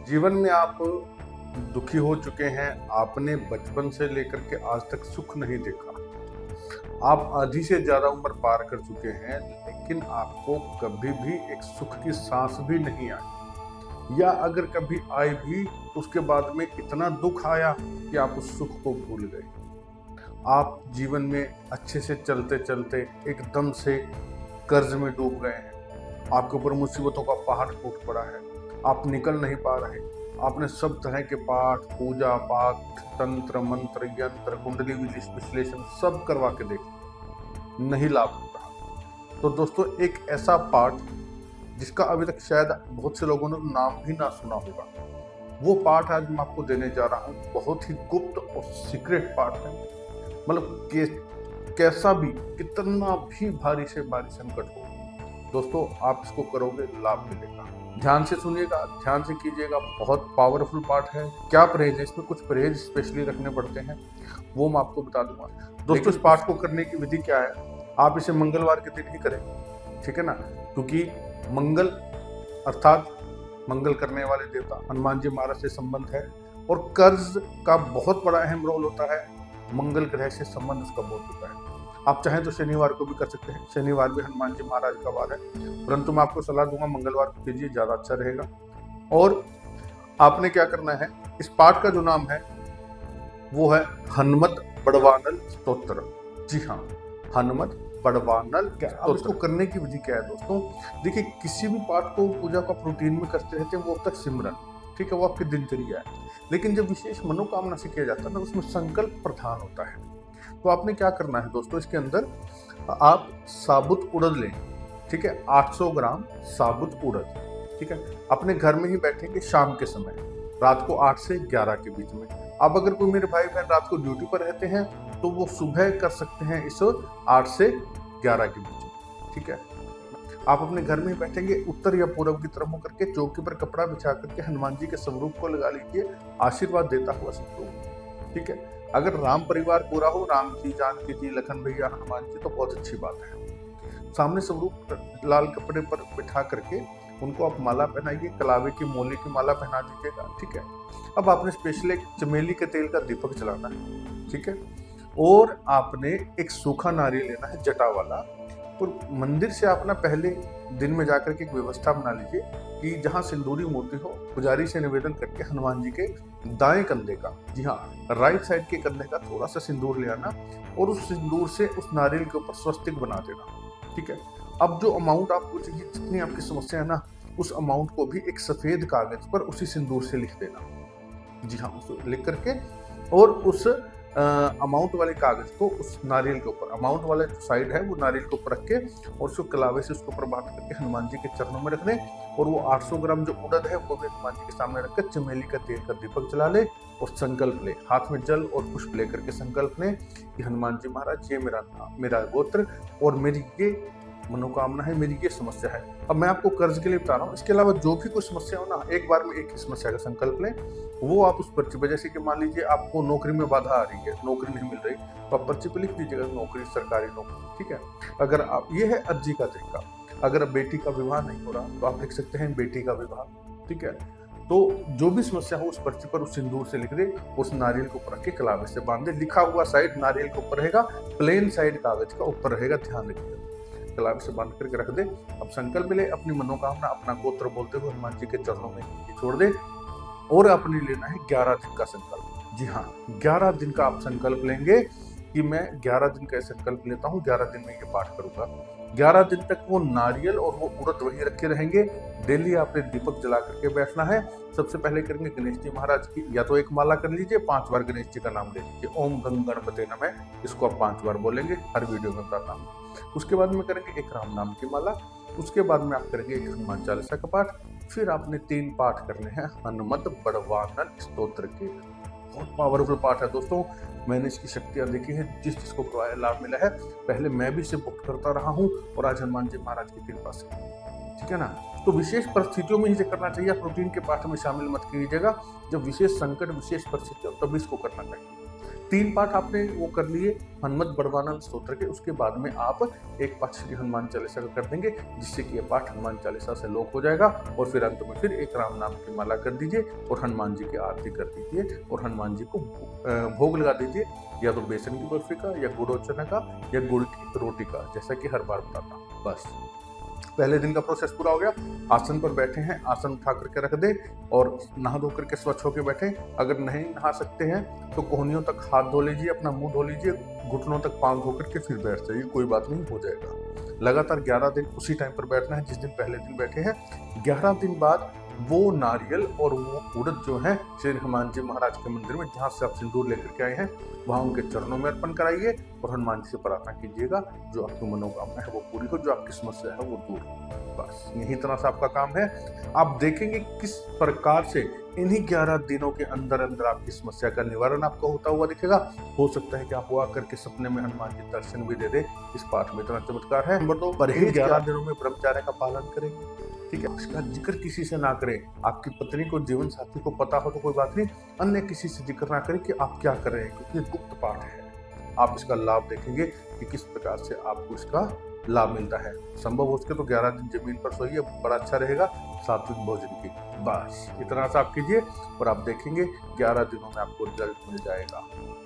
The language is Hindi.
जीवन में आप दुखी हो चुके हैं, आपने बचपन से लेकर के आज तक सुख नहीं देखा। आप आधी से ज़्यादा उम्र पार कर चुके हैं, लेकिन आपको कभी भी एक सुख की सांस भी नहीं आई, या अगर कभी आई भी तो उसके बाद में इतना दुख आया कि आप उस सुख को भूल गए। आप जीवन में अच्छे से चलते चलते एकदम से कर्ज में डूब गए हैं। आपके ऊपर मुसीबतों का पहाड़ टूट पड़ा है, आप निकल नहीं पा रहे। आपने सब तरह के पाठ, पूजा पाठ, तंत्र मंत्र, यंत्र, कुंडली विश्लेषण सब करवा के देख, नहीं लाभ हो रहा। तो दोस्तों, एक ऐसा पाठ जिसका अभी तक शायद बहुत से लोगों ने नाम भी ना सुना होगा, वो पाठ आज मैं आपको देने जा रहा हूँ। बहुत ही गुप्त और सीक्रेट पाठ है। मतलब कैसा भी, कितना भी भारी से भारी संकट हो, दोस्तों आप इसको करोगे, लाभ मिलेगा। ध्यान से सुनिएगा, ध्यान से कीजिएगा। बहुत पावरफुल पार्ट है। क्या परहेज है इसमें, कुछ परहेज स्पेशली रखने पड़ते हैं, वो मैं आपको बता दूंगा। दोस्तों, इस पाठ को करने की विधि क्या है, आप इसे मंगलवार के दिन ही करें, ठीक है ना, क्योंकि मंगल अर्थात मंगल करने वाले देवता हनुमान जी महाराज से संबंध है, और कर्ज का बहुत बड़ा अहम रोल होता है। मंगल ग्रह से संबंध उसका बहुत होता है। आप चाहें तो शनिवार को भी कर सकते हैं, शनिवार भी हनुमान जी महाराज का वार है, परंतु मैं आपको सलाह दूंगा मंगलवार को कीजिए, ज्यादा अच्छा रहेगा। और आपने क्या करना है, इस पाठ का जो नाम है वो है हनुमत बड़वानल स्तोत्र। जी हाँ, हनुमत बड़वानल। अब इसको करने की विधि क्या है दोस्तों, देखिए, किसी भी पाठ को पूजा का रूटीन में करते रहते हैं, वो अब तक सिमरन, ठीक है, वो आपकी दिनचर्या है। लेकिन जब विशेष मनोकामना से किया जाता है ना, उसमें संकल्प प्रधान होता है। तो आपने क्या करना है दोस्तों, इसके अंदर आप साबुत उड़द लें, ठीक है, 800 ग्राम साबुत उड़द, ठीक है। अपने घर में ही बैठेंगे शाम के समय, रात को 8 से 11 के बीच में। अब अगर कोई मेरे भाई बहन रात को ड्यूटी पर रहते हैं तो वो सुबह कर सकते हैं इस 8 से 11 के बीच में, ठीक है। आप अपने घर में ही बैठेंगे, उत्तर या पूर्व की तरफ होकर के चौकी पर कपड़ा बिछा करके हनुमान जी के स्वरूप को लगा लीजिए, आशीर्वाद देता हुआ स्वरूप, ठीक है। अगर राम परिवार पूरा हो, राम जी, जानकी जी, लखन भैया, हनुमान जी, तो बहुत अच्छी बात है। सामने स्वरूप लाल कपड़े पर बिठा करके उनको आप माला पहनाइए, कलावे की मोले की माला पहना दीजिएगा, ठीक है। अब आपने स्पेशल एक चमेली के तेल का दीपक जलाना है, ठीक है। और आपने एक सूखा नारियल लेना है, जटा वाला। और मंदिर से आप ना पहले दिन में जाकर के एक व्यवस्था बना लीजिए कि जहाँ सिंदूरी मूर्ति हो, पुजारी से निवेदन करके हनुमान जी के दाएं कंधे का, जी हाँ, राइट साइड के कंधे का थोड़ा सा सिंदूर ले आना, और उस सिंदूर से उस नारियल के ऊपर स्वस्तिक बना देना, ठीक है। अब जो अमाउंट आपको चाहिए, जितनी आपकी समस्या है ना, उस अमाउंट को भी एक सफेद कागज पर उसी सिंदूर से लिख देना, जी हाँ, उसको लिख करके, और उस अमाउंट वाले कागज को उस नारियल के ऊपर, अमाउंट वाला जो साइड है वो नारियल के ऊपर रख के, और उसको कलावे से उसके ऊपर बांध करके हनुमान जी के चरणों में रख लें। और वो 800 ग्राम जो उड़द है वो भी हनुमान जी के सामने रखकर चमेली का तेल का दीपक जला ले, और संकल्प ले, हाथ में जल और पुष्प लेकर के संकल्प लें कि हनुमान जी महाराज, ये मेरा गोत्र और मेरी ये मनोकामना है, मेरी ये समस्या है। अब मैं आपको कर्ज के लिए बता रहा हूँ, इसके अलावा जो भी कोई समस्या हो ना, एक बार में एक ही समस्या का संकल्प लें, वो आप उस पर्ची पर, जैसे कि मान लीजिए आपको नौकरी में बाधा आ रही है, नौकरी नहीं मिल रही, तो आप पर्ची पे लिख दीजिएगा नौकरी, सरकारी नौकरी, ठीक है। अगर आप, ये है अर्जी का तरीका। अगर बेटी का विवाह नहीं हो रहा तो आप लिख सकते हैं बेटी का विवाह, ठीक है। तो जो भी समस्या हो उस पर्ची पर उस सिंदूर से लिख दे, उस नारियल को ऊपर रख के कलावे से बांध दे। लिखा हुआ साइड नारियल के ऊपर रहेगा, प्लेन साइड कागज का ऊपर रहेगा, ध्यान रखिएगा। कलावे से बांध करके रख दे। अब संकल्प ले, अपनी मनोकामना, अपना गोत्र बोलते हुए हनुमान जी के चरणों में छोड़ दे, और अपने लेना है 11 दिन का संकल्प। जी हाँ, 11 दिन का आप संकल्प लेंगे कि मैं 11 दिन का संकल्प लेता हूँ, 11 दिन में ये पाठ करूंगा। 11 दिन तक वो नारियल और वो उड़द वही रखे रहेंगे। डेली आपने दीपक जला करके बैठना है। सबसे पहले करेंगे गणेश जी महाराज की, या तो एक माला कर लीजिए, 5 बार गणेश जी का नाम ले लीजिए, ओम गंग गणपते नमः, इसको आप 5 बार बोलेंगे, हर वीडियो में बताता हूँ। उसके बाद में करेंगे एक राम नाम की माला। उसके बाद में आप करेंगे एक हनुमान चालीसा का पाठ। फिर आपने 3 पाठ करने हैं हनुमत बड़वानल स्तोत्र के। बहुत पावरफुल पाठ है दोस्तों, मैंने इसकी शक्तियां देखी हैं, जिस जिसको करवाया लाभ मिला है। पहले मैं भी इसे भुक्त करता रहा हूँ, और आज हनुमान जी महाराज की कृपा से, ठीक है ना। तो विशेष परिस्थितियों में ही करना चाहिए, प्रोटीन के पाठ में शामिल मत कीजिएगा। जब विशेष संकट, विशेष परिस्थिति हो तभी इसको करना चाहिए। 3 पाठ आपने वो कर लिए हनुमत बड़वानंद स्तोत्र के, उसके बाद में आप एक पाठ श्री हनुमान चालीसा का कर देंगे, जिससे कि ये पाठ हनुमान चालीसा से लोप हो जाएगा। और फिर अंत में फिर एक राम नाम की माला कर दीजिए और हनुमान जी की आरती कर दीजिए और हनुमान जी को भोग लगा दीजिए, या तो बेसन की बर्फी का, या गुड़ और चना का, या गुड़ की रोटी का, जैसा कि हर बार बताता हूँ। बस पहले दिन का प्रोसेस पूरा हो गया। आसन पर बैठे हैं, आसन उठा करके रख दे और नहा धो करके स्वच्छ होकर बैठे। अगर नहीं नहा सकते हैं तो कोहनियों तक हाथ धो लीजिए, अपना मुंह धो लीजिए, घुटनों तक पांव धो करके फिर बैठ जाइए, कोई बात नहीं, हो जाएगा। लगातार 11 दिन उसी टाइम पर बैठना है जिस दिन पहले दिन बैठे हैं। 11 दिन बाद वो नारियल और वो उड़द जो है श्री हनुमान जी महाराज के मंदिर में, जहाँ से आप सिंदूर लेकर के आए हैं, वहां उनके चरणों में अर्पण कराइए और हनुमान जी से प्रार्थना कीजिएगा जो आपकी मनोकामना है वो पूरी हो, जो आपकी समस्या है वो दूर हो। बस यही तरह से आपका काम है। आप देखेंगे किस प्रकार से इन्हीं 11 दिनों के अंदर अंदर आपकी समस्या का निवारण आपको होता हुआ दिखेगा। हो सकता है कि आप हुआ करके सपने में हनुमान जी दर्शन भी दे दे। इस पाठ में इतना चमत्कार है। नंबर 2, परहेज 11 दिनों में ब्रह्मचर्य का पालन करेंगे। ठीक है, इसका जिक्र किसी से ना करें। आपकी पत्नी को, जीवन साथी को पता हो तो कोई बात नहीं, अन्य किसी से जिक्र ना करें कि आप क्या कर रहे हैं, क्योंकि ये गुप्त पाठ है। आप इसका लाभ देखेंगे कि किस प्रकार से आपको इसका लाभ मिलता है। संभव हो सके तो 11 दिन जमीन पर सोइए, बड़ा अच्छा रहेगा, सात्विक भोजन की। बस इतना सा आप कीजिए और आप देखेंगे 11 दिनों में आपको रिजल्ट मिल जाएगा।